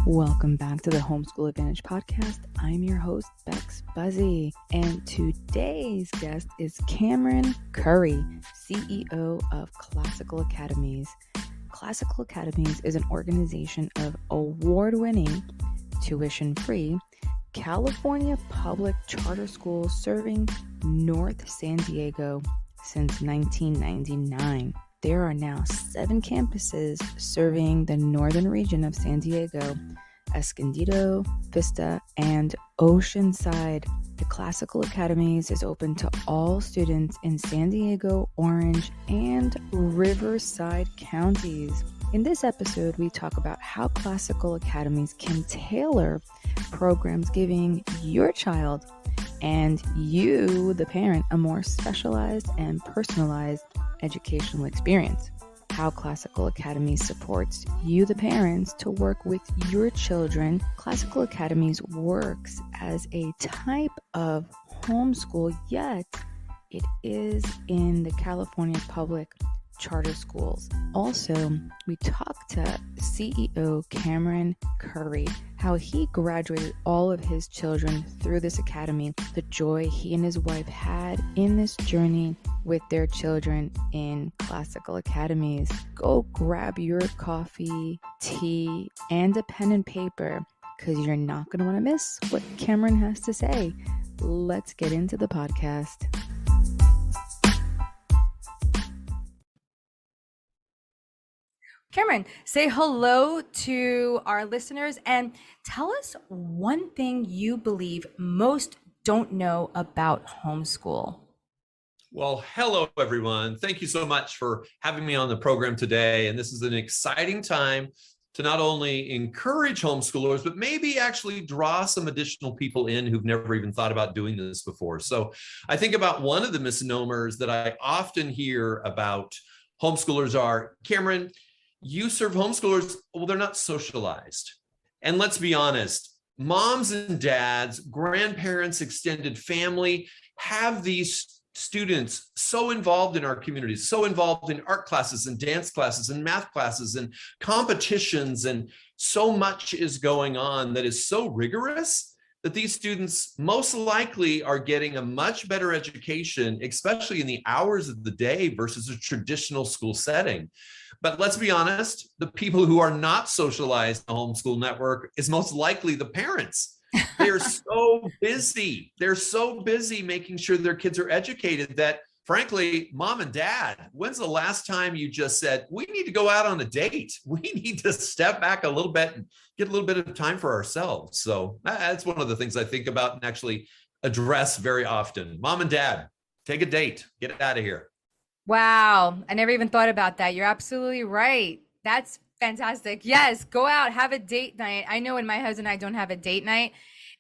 Welcome back to the Homeschool Advantage podcast. I'm your host, Bex Buzzy, and today's guest is Cameron Curry, CEO of Classical Academies. Classical Academies is an organization of award-winning, tuition-free, California public charter schools serving North San Diego since 1999. There are now 7 campuses serving the northern region of San Diego, Escondido, Vista, and Oceanside. The Classical Academies is open to all students in San Diego, Orange, and Riverside Counties. In this episode, we talk about how Classical Academies can tailor programs giving your child and you, the parent, a more specialized and personalized educational experience. How Classical Academy supports you, the parents, to work with your children. Classical Academies works as a type of homeschool, yet it is in the California public charter schools. Also, we talked to CEO Cameron Curry, how he graduated all of his children through this academy, the joy he and his wife had in this journey with their children in Classical Academies. Go grab your coffee, tea, and a pen and paper, because you're not going to want to miss what Cameron has to say. Let's get into the podcast. Cameron, say hello to our listeners and tell us one thing you believe most don't know about homeschool. Well, hello, everyone. Thank you so much for having me on the program today. And this is an exciting time to not only encourage homeschoolers, but maybe actually draw some additional people in who've never even thought about doing this before. So I think about one of the misnomers that I often hear about homeschoolers are, Cameron, you serve homeschoolers, well, they're not socialized. And let's be honest, moms and dads, grandparents, extended family have these students so involved in our communities, so involved in art classes and dance classes and math classes and competitions, and so much is going on that is so rigorous that these students most likely are getting a much better education, especially in the hours of the day versus a traditional school setting. But let's be honest, the people who are not socialized in the homeschool network is most likely the parents. They're so busy. They're so busy making sure their kids are educated that, frankly, mom and dad, when's the last time you just said, we need to go out on a date? We need to step back a little bit and get a little bit of time for ourselves. So that's one of the things I think about and actually address very often. Mom and dad, take a date, get out of here. Wow. I never even thought about that. You're absolutely right. That's fantastic. Yes. Go out, have a date night. I know when my husband and I don't have a date night,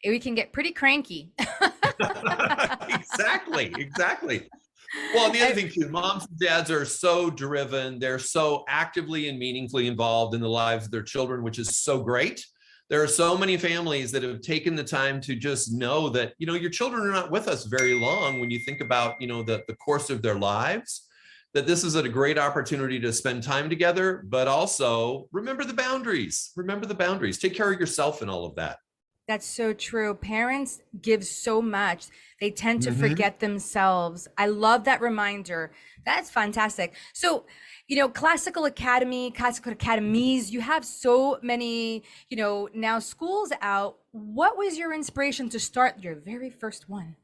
we can get pretty cranky. Exactly. Well, and the other thing too, moms and dads are so driven. They're so actively and meaningfully involved in the lives of their children, which is so great. There are so many families that have taken the time to just know that, your children are not with us very long when you think about, the course of their lives, that this is a great opportunity to spend time together, but also remember the boundaries. Take care of yourself and all of that. That's so true. Parents give so much. They tend to forget themselves. I love that reminder. That's fantastic. So, Classical Academies, you have so many, now schools out. What was your inspiration to start your very first one?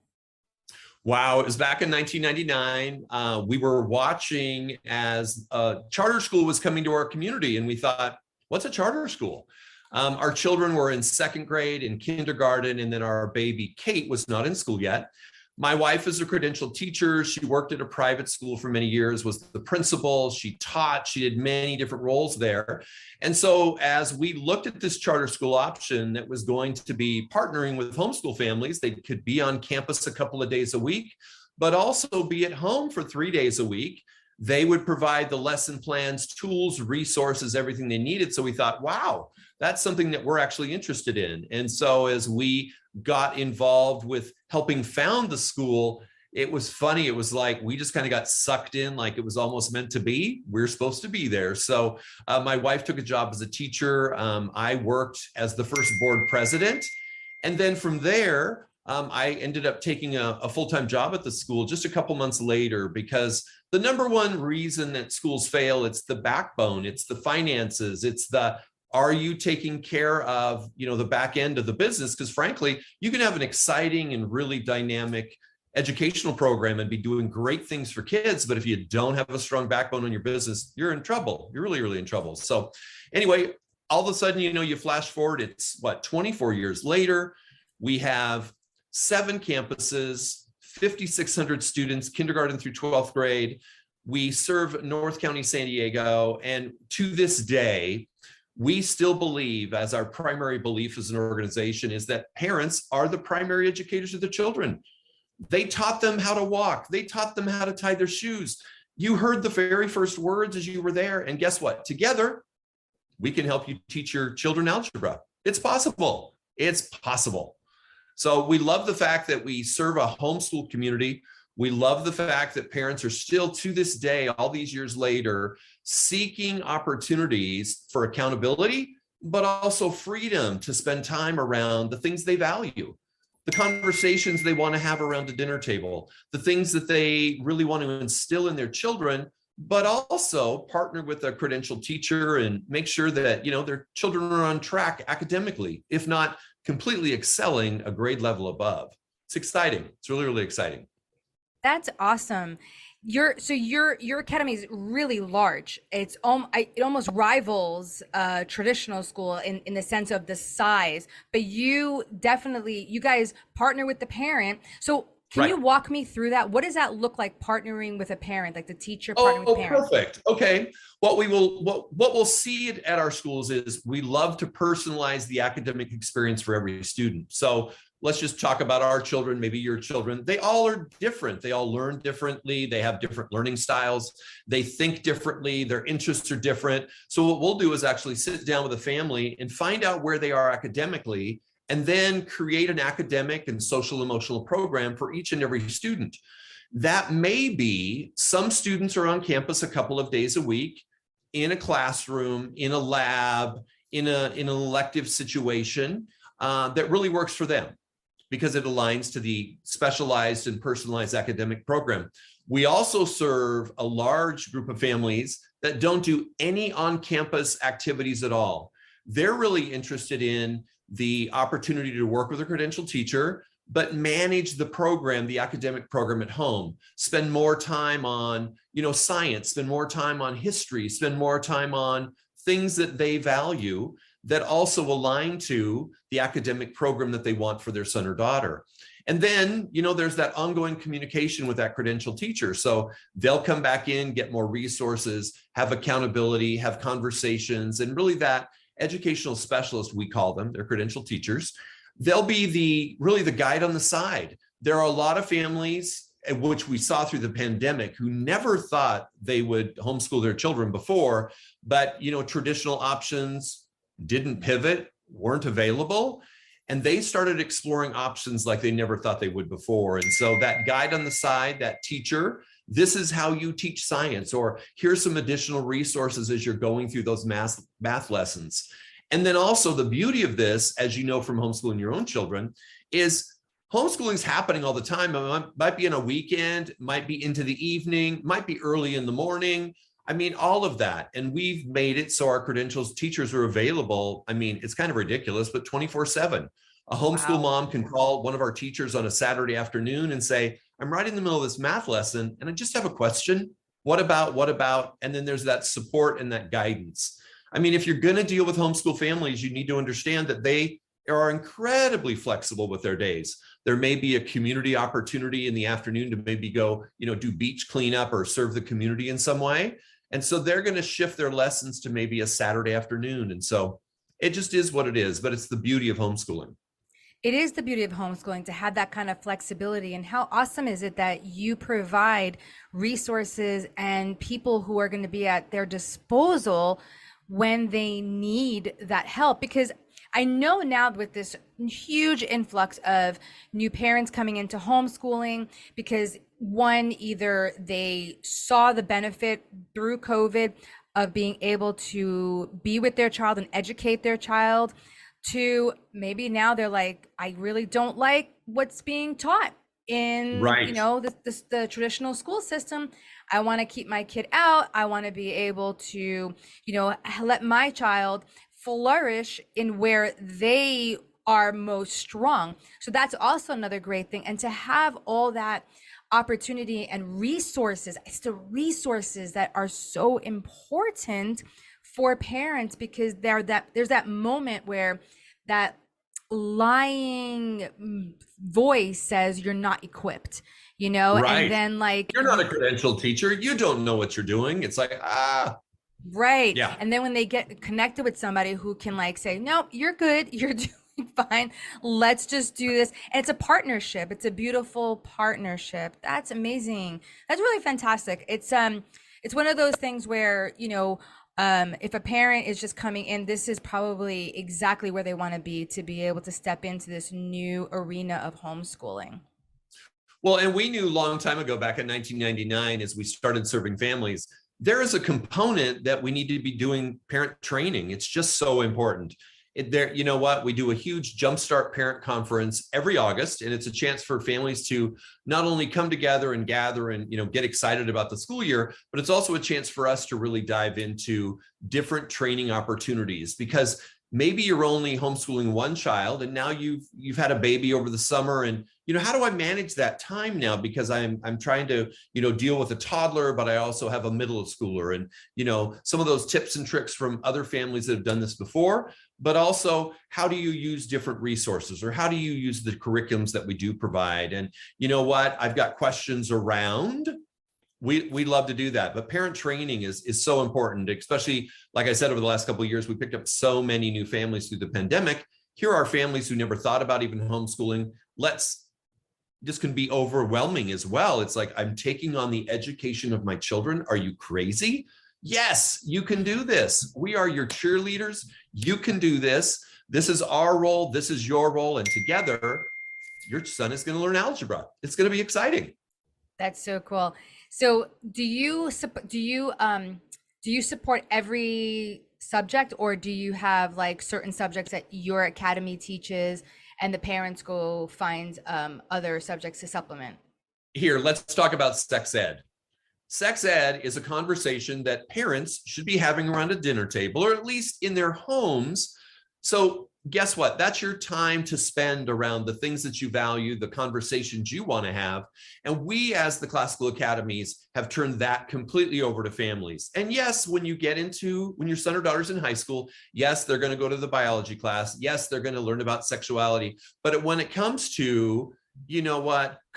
Wow, it was back in 1999. We were watching as a charter school was coming to our community, and we thought, what's a charter school? Our children were in 2nd grade, in kindergarten, and then our baby Kate was not in school yet. My wife is a credentialed teacher. She worked at a private school for many years, was the principal. She taught, she did many different roles there. And so as we looked at this charter school option that was going to be partnering with homeschool families, they could be on campus a couple of days a week, but also be at home for 3 days a week. They would provide the lesson plans, tools, resources, everything they needed. So we thought, wow, that's something that we're actually interested in. And so as we got involved with helping found the school, it was funny. It was like we just kind of got sucked in, like it was almost meant to be. We're supposed to be there. So my wife took a job as a teacher. I worked as the first board president. And then from there, I ended up taking a full-time job at the school just a couple months later, because the number one reason that schools fail, it's the backbone, it's the finances, it's the, are you taking care of, the back end of the business? Because frankly, you can have an exciting and really dynamic educational program and be doing great things for kids, but if you don't have a strong backbone in your business, you're in trouble. You're really, really in trouble. So anyway, all of a sudden, you flash forward, it's 24 years later, we have 7 campuses, 5,600 students, kindergarten through 12th grade. We serve North County, San Diego. And to this day, we still believe, as our primary belief as an organization, is that parents are the primary educators of their children. They taught them how to walk. They taught them how to tie their shoes. You heard the very first words as you were there. And guess what? Together, we can help you teach your children algebra. It's possible. It's possible. So we love the fact that we serve a homeschool community. We love the fact that parents are still, to this day, all these years later, seeking opportunities for accountability, but also freedom to spend time around the things they value, the conversations they want to have around the dinner table, the things that they really want to instill in their children, but also partner with a credentialed teacher and make sure that, their children are on track academically, if not completely excelling a grade level above. It's exciting. It's really, really exciting. That's awesome. Your academy is really large. It almost rivals traditional school in the sense of the size, but you guys partner with the parent. So can you walk me through that? What does that look like, partnering with a parent, like the teacher partnering with parents? Perfect. Okay. What we'll see at our schools is we love to personalize the academic experience for every student. So let's just talk about our children, maybe your children. They all are different. They all learn differently. They have different learning styles. They think differently. Their interests are different. So what we'll do is actually sit down with a family and find out where they are academically, and then create an academic and social emotional program for each and every student. That may be some students are on campus a couple of days a week in a classroom, in a lab, in an elective situation that really works for them because it aligns to the specialized and personalized academic program. We also serve a large group of families that don't do any on-campus activities at all. They're really interested in the opportunity to work with a credentialed teacher, but manage the program, the academic program at home, spend more time on, science, spend more time on history, spend more time on things that they value that also align to the academic program that they want for their son or daughter. And then, there's that ongoing communication with that credentialed teacher. So they'll come back in, get more resources, have accountability, have conversations, and really that educational specialist, we call them, they're credentialed teachers. They'll be the guide on the side. There are a lot of families, which we saw through the pandemic, who never thought they would homeschool their children before, but traditional options didn't pivot, weren't available, and they started exploring options like they never thought they would before. And so that guide on the side, that teacher, this is how you teach science, or here's some additional resources as you're going through those math lessons. And then also the beauty of this, as you know from homeschooling your own children, is homeschooling is happening all the time. It might be on a weekend, might be into the evening, might be early in the morning. All of that. And we've made it so our credentials teachers are available. It's kind of ridiculous, but 24/7. A homeschool mom can call one of our teachers on a Saturday afternoon and say, I'm right in the middle of this math lesson and I just have a question. What about? And then there's that support and that guidance. If you're going to deal with homeschool families, you need to understand that they are incredibly flexible with their days. There may be a community opportunity in the afternoon to maybe go, do beach cleanup or serve the community in some way. And so they're going to shift their lessons to maybe a Saturday afternoon. And so it just is what it is, but it's the beauty of homeschooling. It is the beauty of homeschooling to have that kind of flexibility. And how awesome is it that you provide resources and people who are going to be at their disposal when they need that help? Because I know now with this huge influx of new parents coming into homeschooling, because one, either they saw the benefit through COVID of being able to be with their child and educate their child, to maybe now they're like, I really don't like what's being taught in, Right. the traditional school system. I want to keep my kid out. I want to be able to, let my child flourish in where they are most strong. So that's also another great thing. And to have all that opportunity and resources, it's the resources that are so important for parents, because there's that moment where that lying voice says you're not equipped, and Right. then like You're not a credentialed teacher. You don't know what you're doing. It's like, right. yeah. And then when they get connected with somebody who can like say, no, you're good, you're doing fine, let's just do this. And it's a partnership. It's a beautiful partnership. That's amazing. That's really fantastic. It's one of those things where, if a parent is just coming in, this is probably exactly where they want to be able to step into this new arena of homeschooling. Well, and we knew a long time ago, back in 1999, as we started serving families, there is a component that we need to be doing parent training. It's just so important. You know what? We do a huge Jumpstart Parent Conference every August, and it's a chance for families to not only come together and gather and get excited about the school year, but it's also a chance for us to really dive into different training opportunities, because maybe you're only homeschooling one child and now you've had a baby over the summer, and how do I manage that time now, because I'm trying to deal with a toddler, but I also have a middle schooler, and some of those tips and tricks from other families that have done this before, but also how do you use different resources, or how do you use the curriculums that we do provide. And you know what, I've got questions around. We love to do that, but parent training is so important, especially like I said, over the last couple of years, we picked up so many new families through the pandemic. Here are families who never thought about even homeschooling. This can be overwhelming as well. It's like, I'm taking on the education of my children. Are you crazy? Yes, you can do this. We are your cheerleaders. You can do this. This is our role. This is your role. And together, your son is going to learn algebra. It's going to be exciting. That's so cool. So do you support every subject, or do you have like certain subjects that your academy teaches and the parents go find other subjects to supplement? Here, let's talk about sex ed. Sex ed is a conversation that parents should be having around a dinner table, or at least in their homes. So guess what? That's your time to spend around the things that you value, the conversations you want to have. And we, as the Classical Academies, have turned that completely over to families. And yes, when your son or daughter's in high school, yes, they're going to go to the biology class. Yes, they're going to learn about sexuality. But when it comes to,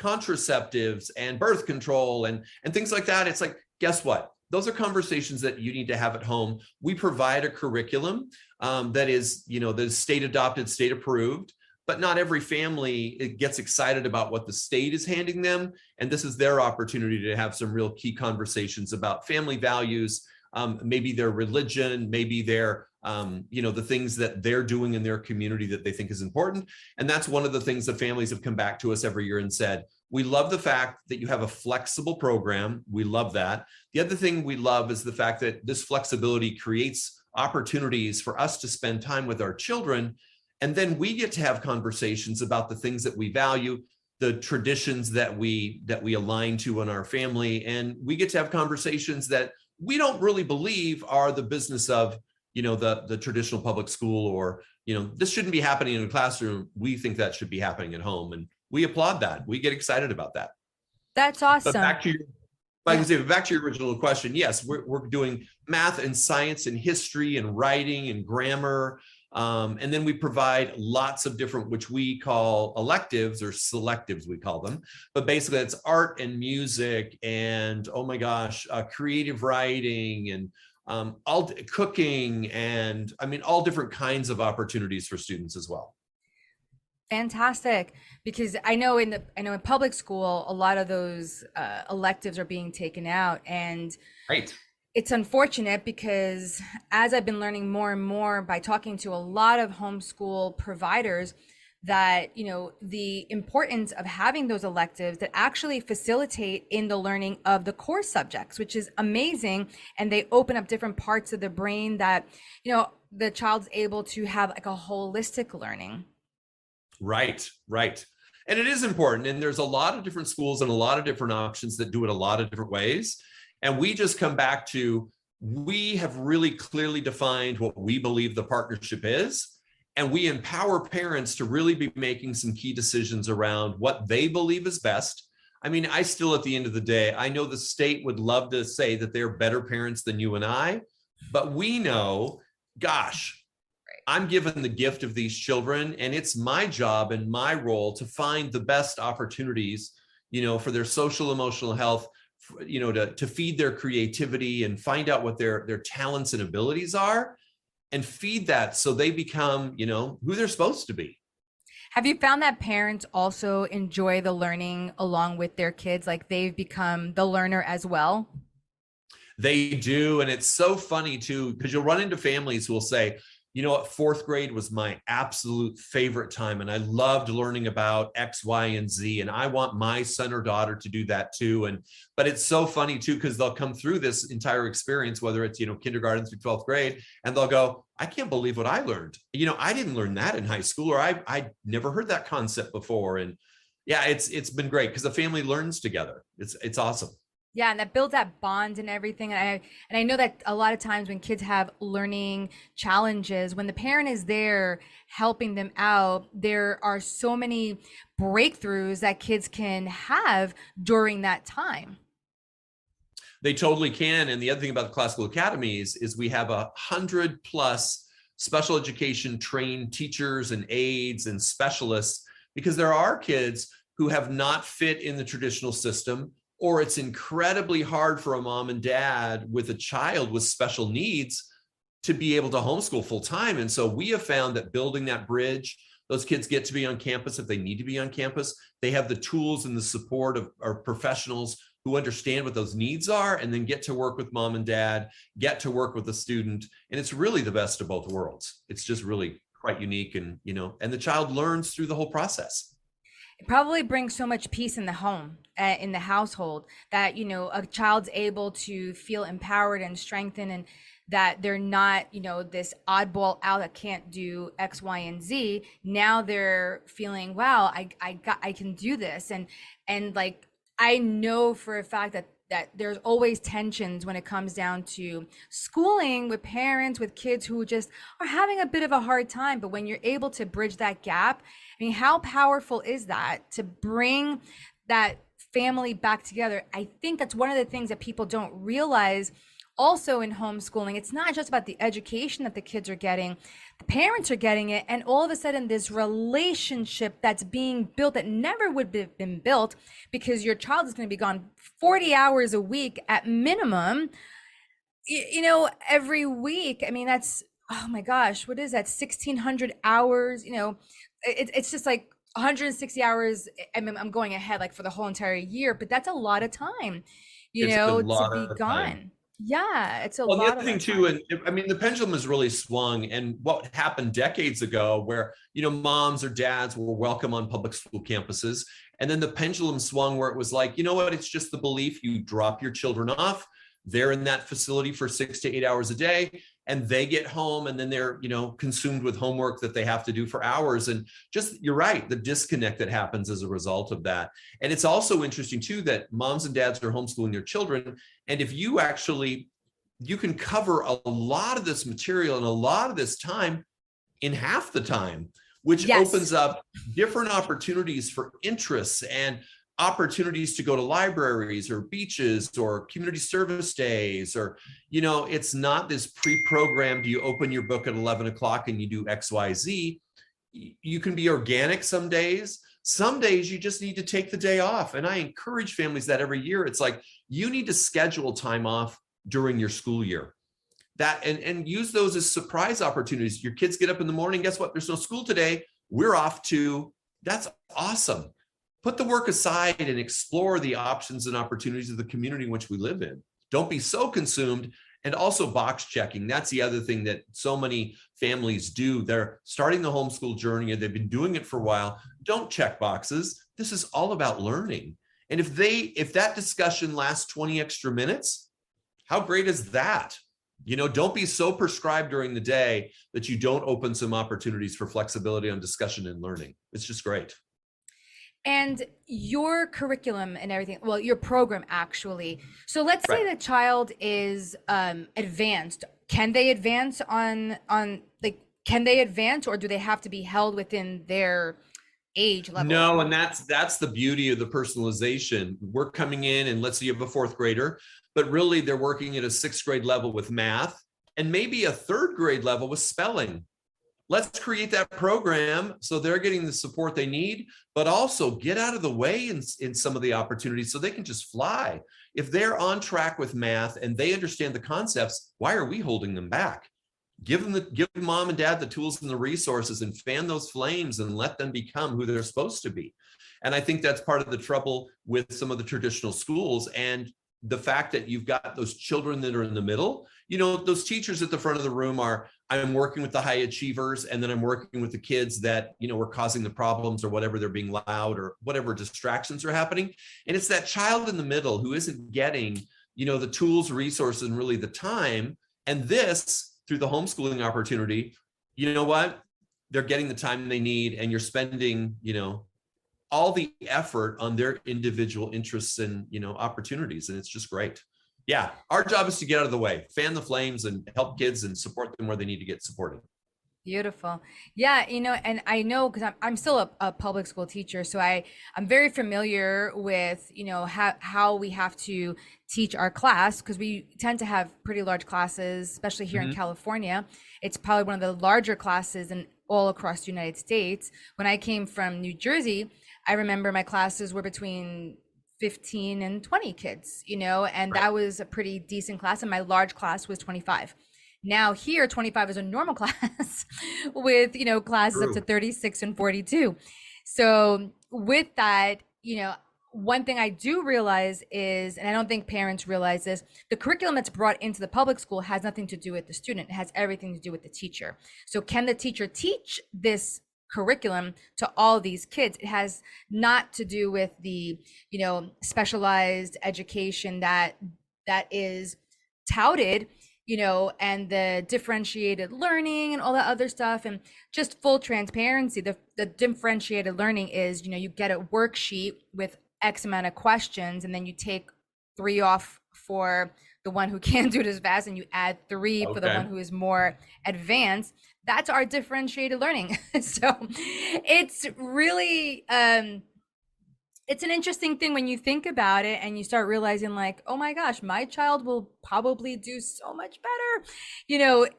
contraceptives and birth control and things like that, it's like, guess what? Those are conversations that you need to have at home. We provide a curriculum that is, that is state adopted, state approved, but not every family gets excited about what the state is handing them. And this is their opportunity to have some real key conversations about family values, maybe their religion, maybe their, the things that they're doing in their community that they think is important. And that's one of the things that families have come back to us every year and said, we love the fact that you have a flexible program. We love that. The other thing we love is the fact that this flexibility creates opportunities for us to spend time with our children. And then we get to have conversations about the things that we value, the traditions that we align to in our family. And we get to have conversations that we don't really believe are the business of, the traditional public school, or, this shouldn't be happening in a classroom. We think that should be happening at home. And we applaud that. We get excited about that. That's But awesome. back to your original question, yes, we're doing math and science and history and writing and grammar. And then we provide lots of different, which we call electives or selectives, we call them. But basically it's art and music and, oh my gosh, creative writing and all cooking, and all different kinds of opportunities for students as well. Fantastic, because I know in public school a lot of those electives are being taken out, and Right. It's unfortunate because as I've been learning more and more by talking to a lot of homeschool providers, that the importance of having those electives that actually facilitate in the learning of the core subjects, which is amazing, and they open up different parts of the brain that the child's able to have like a holistic learning. Right. And it is important. And there's a lot of different schools and a lot of different options that do it a lot of different ways. And we just come back to, we have really clearly defined what we believe the partnership is. And we empower parents to really be making some key decisions around what they believe is best. I mean, I still, at the end of the day, I know the state would love to say that they're better parents than you and I, but we know, gosh, I'm given the gift of these children, and it's my job and my role to find the best opportunities, for their social, emotional health, to feed their creativity and find out what their talents and abilities are, and feed that so they become, who they're supposed to be. Have you found that parents also enjoy the learning along with their kids? Like they've become the learner as well? They do. And it's so funny too, because you'll run into families who will say, you know what, fourth grade was my absolute favorite time. And I loved learning about X, Y, and Z. And I want my son or daughter to do that too. But it's so funny too, because they'll come through this entire experience, whether it's, kindergarten through 12th grade, and they'll go, I can't believe what I learned. I didn't learn that in high school, or I never heard that concept before. And yeah, it's been great because the family learns together. It's awesome. Yeah, and that builds that bond and everything. And I know that a lot of times when kids have learning challenges, when the parent is there helping them out, there are so many breakthroughs that kids can have during that time. They totally can. And the other thing about the Classical Academies is we have 100+ special education trained teachers and aides and specialists, because there are kids who have not fit in the traditional system, or it's incredibly hard for a mom and dad with a child with special needs to be able to homeschool full time. And so we have found that building that bridge, those kids get to be on campus if they need to be on campus. They have the tools and the support of our professionals who understand what those needs are, and then get to work with mom and dad, get to work with the student. And it's really the best of both worlds. It's just really quite unique. And, and the child learns through the whole process. It probably brings so much peace in the home, in the household, that a child's able to feel empowered and strengthened, and that they're not this oddball out that can't do X, Y, and Z. Now they're feeling, wow, I can do this. And like, I know for a fact that there's always tensions when it comes down to schooling with parents, with kids who just are having a bit of a hard time. But when you're able to bridge that gap, I mean, how powerful is that to bring that family back together? I think that's one of the things that people don't realize also in homeschooling. It's not just about the education that the kids are getting, the parents are getting it, and all of a sudden this relationship that's being built that never would have been built, because your child is going to be gone 40 hours a week at minimum, every week. I mean, that's, oh my gosh, what is that, 1,600 hours? It's just like 160 hours. I mean, I'm going ahead like for the whole entire year, but that's a lot of time, to be gone. Yeah, it's a lot. The other thing too, and I mean, the pendulum has really swung. And what happened decades ago, where moms or dads were welcome on public school campuses, and then the pendulum swung where it was like, it's just the belief, you drop your children off, they're in that facility for 6 to 8 hours a day, and they get home, and then they're consumed with homework that they have to do for hours. And just, you're right, the disconnect that happens as a result of that. And it's also interesting too that moms and dads are homeschooling their children, and if you can cover a lot of this material and a lot of this time in half the time, which opens up different opportunities for interests and opportunities to go to libraries or beaches or community service days, or it's not this pre-programmed, you open your book at 11 o'clock and you do XYZ. You can be organic some days you just need to take the day off. And I encourage families that every year. It's like, you need to schedule time off during your school year, that and use those as surprise opportunities. Your kids get up in the morning, guess what, there's no school today, we're off to, that's awesome. Put the work aside and explore the options and opportunities of the community in which we live in. Don't be so consumed And also box checking. That's the other thing that so many families do. They're starting the homeschool journey and they've been doing it for a while. Don't check boxes. This is all about learning. And if that discussion lasts 20 extra minutes, how great is that? Don't be so prescribed during the day that you don't open some opportunities for flexibility on discussion and learning. It's just great. And your curriculum and everything, well, your program actually. So let's say the child is advanced. Can they advance can they advance, or do they have to be held within their age level? No, and that's the beauty of the personalization. We're coming in and let's say you have a fourth grader, but really they're working at a sixth grade level with math and maybe a third grade level with spelling. Let's create that program so they're getting the support they need, but also get out of the way in some of the opportunities so they can just fly. If they're on track with math and they understand the concepts, why are we holding them back? Give mom and dad the tools and the resources and fan those flames and let them become who they're supposed to be. And I think that's part of the trouble with some of the traditional schools and the fact that you've got those children that are in the middle. Those teachers at the front of the room I'm working with the high achievers, and then I'm working with the kids that, were causing the problems or whatever, they're being loud or whatever distractions are happening. And it's that child in the middle who isn't getting, the tools, resources, and really the time. And this, through the homeschooling opportunity, they're getting the time they need, and you're spending, all the effort on their individual interests and, opportunities. And it's just great. Yeah. Our job is to get out of the way, fan the flames and help kids and support them where they need to get supported. Beautiful. Yeah. And I know, because I'm still a public school teacher. So I'm very familiar with, how we have to teach our class, because we tend to have pretty large classes, especially here in California. It's probably one of the larger classes in all across the United States. When I came from New Jersey, I remember my classes were between 15 and 20 kids, and that was a pretty decent class. And my large class was 25. Now here, 25 is a normal class with, classes up to 36 and 42. So with that, one thing I do realize is, and I don't think parents realize this, the curriculum that's brought into the public school has nothing to do with the student. It has everything to do with the teacher. So can the teacher teach this curriculum to all these kids? It has not to do with the, specialized education that is touted, and the differentiated learning and all that other stuff. And just full transparency, the differentiated learning is, you get a worksheet with X amount of questions, and then you take 3 off for the one who can't do it as fast, and you add 3 for the one who is more advanced. That's our differentiated learning. So it's really, it's an interesting thing when you think about it and you start realizing, like, oh my gosh, my child will probably do so much better,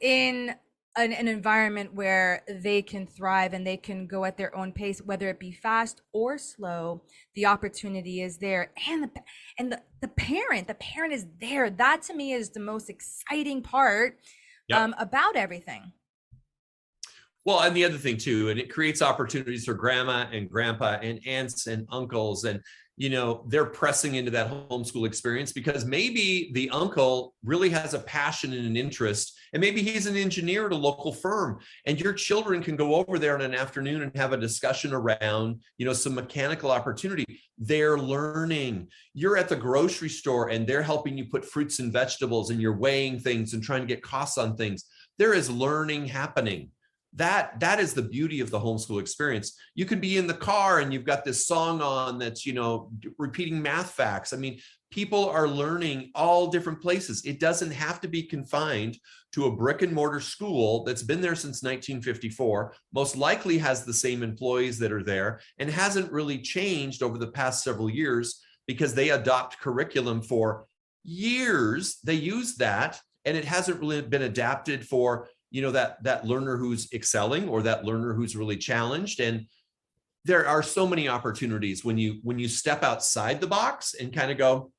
in an environment where they can thrive and they can go at their own pace, whether it be fast or slow. The opportunity is there, and the parent is there. That to me is the most exciting part about everything. Well, and the other thing too, and it creates opportunities for grandma and grandpa and aunts and uncles, and they're pressing into that homeschool experience because maybe the uncle really has a passion and an interest, and maybe he's an engineer at a local firm, and your children can go over there in an afternoon and have a discussion around, some mechanical opportunity. They're learning. You're at the grocery store and they're helping you put fruits and vegetables, and you're weighing things and trying to get costs on things. There is learning happening. That is the beauty of the homeschool experience. You can be in the car and you've got this song on that's, repeating math facts. I mean, people are learning all different places. It doesn't have to be confined to a brick and mortar school that's been there since 1954, most likely has the same employees that are there, and hasn't really changed over the past several years because they adopt curriculum for years. They use that, and it hasn't really been adapted for that learner who's excelling or that learner who's really challenged. And there are so many opportunities when you step outside the box and kind of go,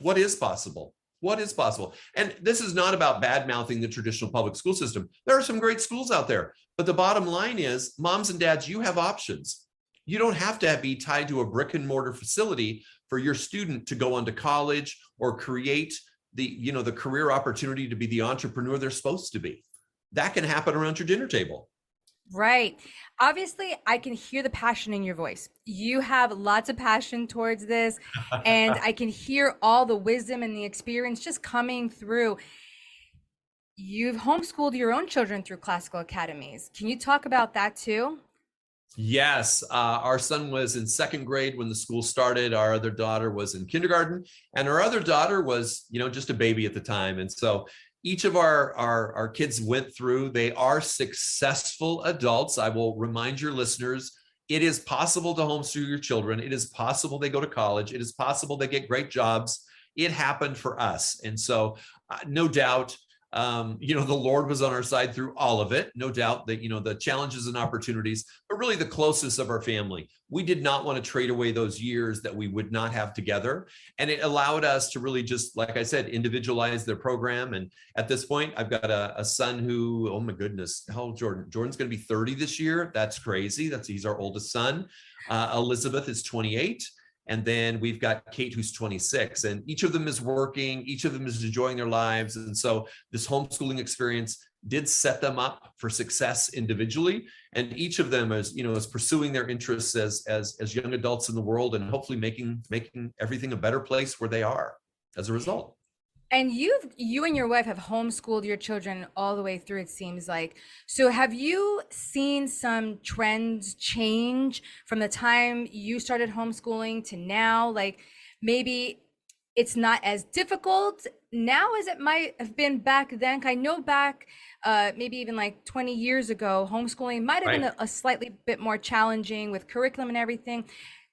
what is possible? What is possible? And this is not about bad mouthing the traditional public school system. There are some great schools out there, but the bottom line is, moms and dads, you have options. You don't have to be tied to a brick and mortar facility for your student to go on to college or create the career opportunity to be the entrepreneur they're supposed to be. That can happen around your dinner table. Right. Obviously, I can hear the passion in your voice. You have lots of passion towards this, and I can hear all the wisdom and the experience just coming through. You've homeschooled your own children through Classical Academies. Can you talk about that too? Yes, our son was in second grade when the school started. Our other daughter was in kindergarten, and our other daughter was, just a baby at the time. And so each of our kids went through. They are successful adults. I will remind your listeners, it is possible to homeschool your children. It is possible they go to college. It is possible they get great jobs. It happened for us. And so no doubt, the Lord was on our side through all of it. No doubt that, the challenges and opportunities, but really the closest of our family. We did not want to trade away those years that we would not have together. And it allowed us to really just, like I said, individualize their program. And at this point, I've got a son who, oh my goodness, how old Jordan? Jordan's going to be 30 this year. That's crazy. He's our oldest son. Elizabeth is 28. And then we've got Kate, who's 26, and each of them is working, each of them is enjoying their lives. And so this homeschooling experience did set them up for success individually. And each of them is pursuing their interests as young adults in the world, and hopefully making everything a better place where they are as a result. And you and your wife have homeschooled your children all the way through, it seems like. So have you seen some trends change from the time you started homeschooling to now? Like maybe it's not as difficult now as it might have been back then. I know back maybe even like 20 years ago, homeschooling might have been a slightly bit more challenging with curriculum and everything.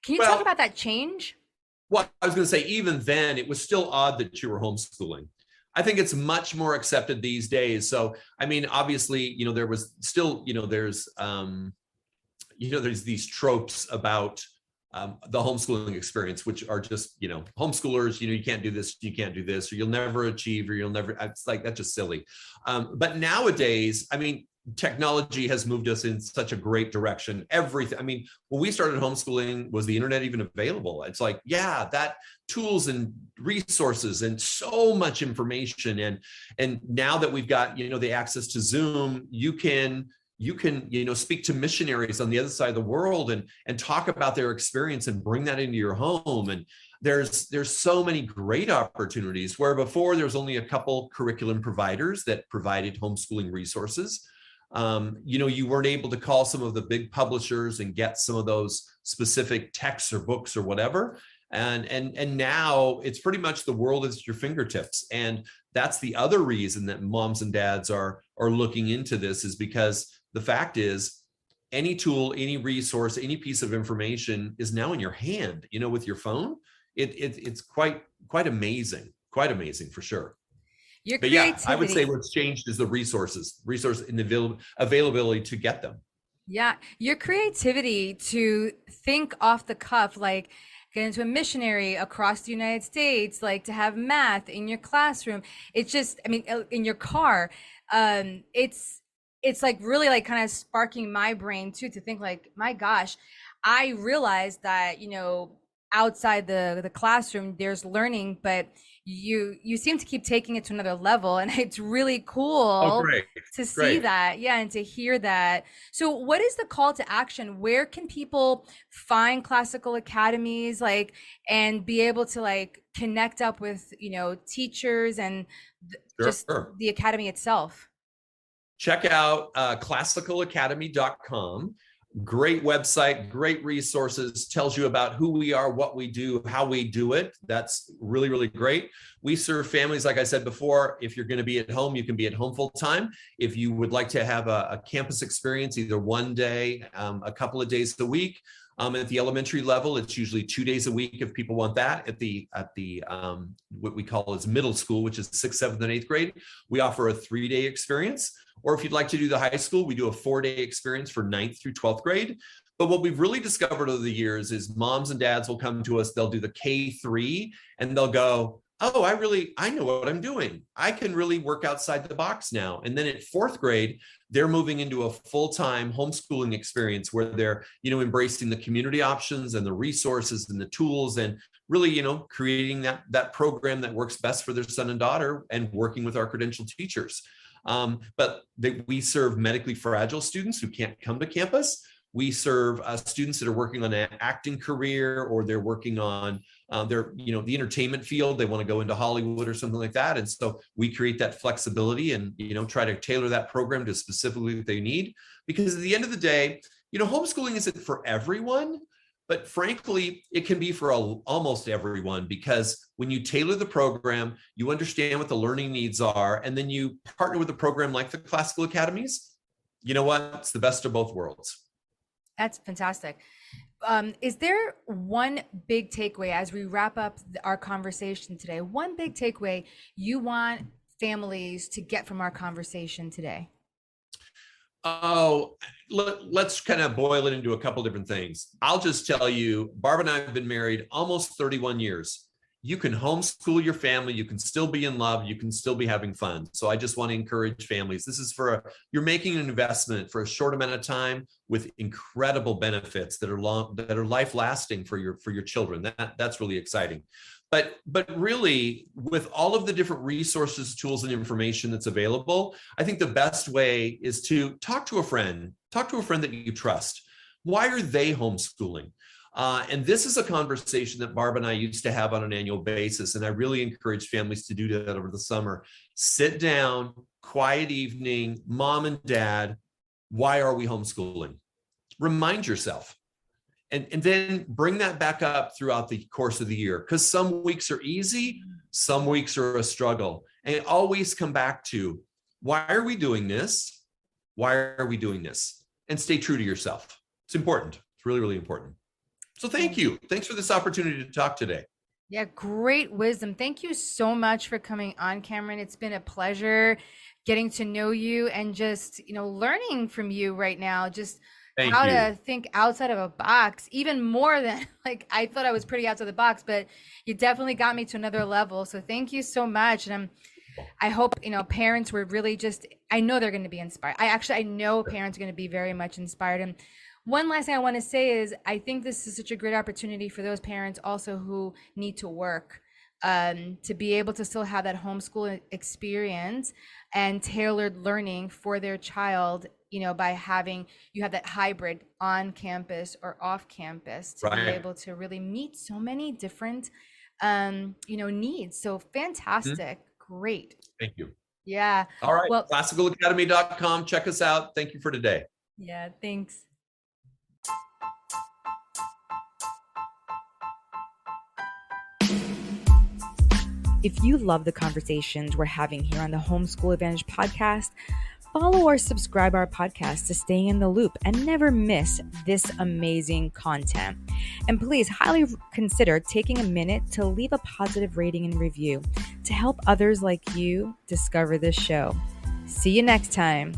Can you talk about that change? Well, I was going to say, even then, it was still odd that you were homeschooling. I think it's much more accepted these days. So, I mean, obviously, there was still, there's these tropes about the homeschooling experience, which are just, homeschoolers, you can't do this, you can't do this, or you'll never achieve, or you'll never, it's like, that's just silly. But nowadays, I mean, technology has moved us in such a great direction. Everything. I mean, when we started homeschooling, was the internet even available? It's like, yeah, that tools and resources and so much information. And now that we've got, the access to Zoom, you can speak to missionaries on the other side of the world and talk about their experience and bring that into your home. And there's so many great opportunities where before there was only a couple curriculum providers that provided homeschooling resources. You weren't able to call some of the big publishers and get some of those specific texts or books or whatever. And now it's pretty much the world is at your fingertips. And that's the other reason that moms and dads are looking into this, is because the fact is any tool, any resource, any piece of information is now in your hand, with your phone. It's quite amazing for sure. But yeah, I would say what's changed is the resource and the availability to get them. Yeah, your creativity to think off the cuff, like get into a missionary across the United States, like to have math in your classroom. It's just, I mean, in your car, it's like really like kind of sparking my brain too, to think like, my gosh, I realized that, outside the classroom, there's learning, but you seem to keep taking it to another level, and it's really cool to see that. Yeah, and to hear that. So what is the call to action? Where can people find Classical Academies, and be able to connect up with, teachers and just the academy itself? Check out classicalacademy.com. Great website, great resources, tells you about who we are, what we do, how we do it. That's really, really great. We serve families, like I said before. If you're going to be at home, you can be at home full time. If you would like to have a campus experience, either one day, a couple of days a week. At the elementary level, it's usually 2 days a week if people want that. At the what we call is middle school, which is 6th, 7th, and 8th grade, we offer a 3-day experience. Or if you'd like to do the high school, we do a 4-day experience for 9th through 12th grade. But what we've really discovered over the years is moms and dads will come to us, they'll do the K3, and they'll go, oh, I know what I'm doing. I can really work outside the box now. And then at 4th grade, they're moving into a full-time homeschooling experience where they're, embracing the community options and the resources and the tools, and really, creating that program that works best for their son and daughter and working with our credentialed teachers. But we serve medically fragile students who can't come to campus. We serve students that are working on an acting career, or they're working on the entertainment field. They want to go into Hollywood or something like that. And so we create that flexibility and, try to tailor that program to specifically what they need. Because at the end of the day, homeschooling isn't for everyone, but frankly, it can be for almost everyone, because when you tailor the program, you understand what the learning needs are, and then you partner with a program like the Classical Academies. You know what? It's the best of both worlds. That's fantastic. Is there one big takeaway as we wrap up our conversation today? One big takeaway you want families to get from our conversation today? Oh, let's kind of boil it into a couple different things. I'll just tell you, Barb and I have been married almost 31 years. You can homeschool your family. You can still be in love. You can still be having fun. So I just want to encourage families. This is you're making an investment for a short amount of time with incredible benefits that are life lasting for your children. That's really exciting. But really, with all of the different resources, tools, and information that's available, I think the best way is to talk to a friend that you trust. Why are they homeschooling? And this is a conversation that Barb and I used to have on an annual basis. And I really encourage families to do that over the summer. Sit down, quiet evening, mom and dad, why are we homeschooling? Remind yourself. And then bring that back up throughout the course of the year, because some weeks are easy, some weeks are a struggle. And always come back to, why are we doing this? Why are we doing this? And stay true to yourself. It's important. It's really, really important. So thank you. Thanks for this opportunity to talk today. Yeah, great wisdom. Thank you so much for coming on, Cameron. It's been a pleasure getting to know you and just, learning from you right now. Just how to think outside of a box, even more than I thought I was pretty outside the box, but you definitely got me to another level. So thank you so much. And I hope, parents were really I know they're going to be inspired. I know parents are going to be very much inspired. And one last thing I want to say is I think this is such a great opportunity for those parents also who need to work, to be able to still have that homeschool experience and tailored learning for their child, by having you have that hybrid on campus or off campus to be able to really meet so many different, needs. So fantastic. Mm-hmm. Great. Thank you. Yeah. All right. Well, classicalacademy.com. Check us out. Thank you for today. Yeah. Thanks. If you love the conversations we're having here on the Homeschool Advantage podcast, follow or subscribe our podcast to stay in the loop and never miss this amazing content. And please highly consider taking a minute to leave a positive rating and review to help others like you discover this show. See you next time.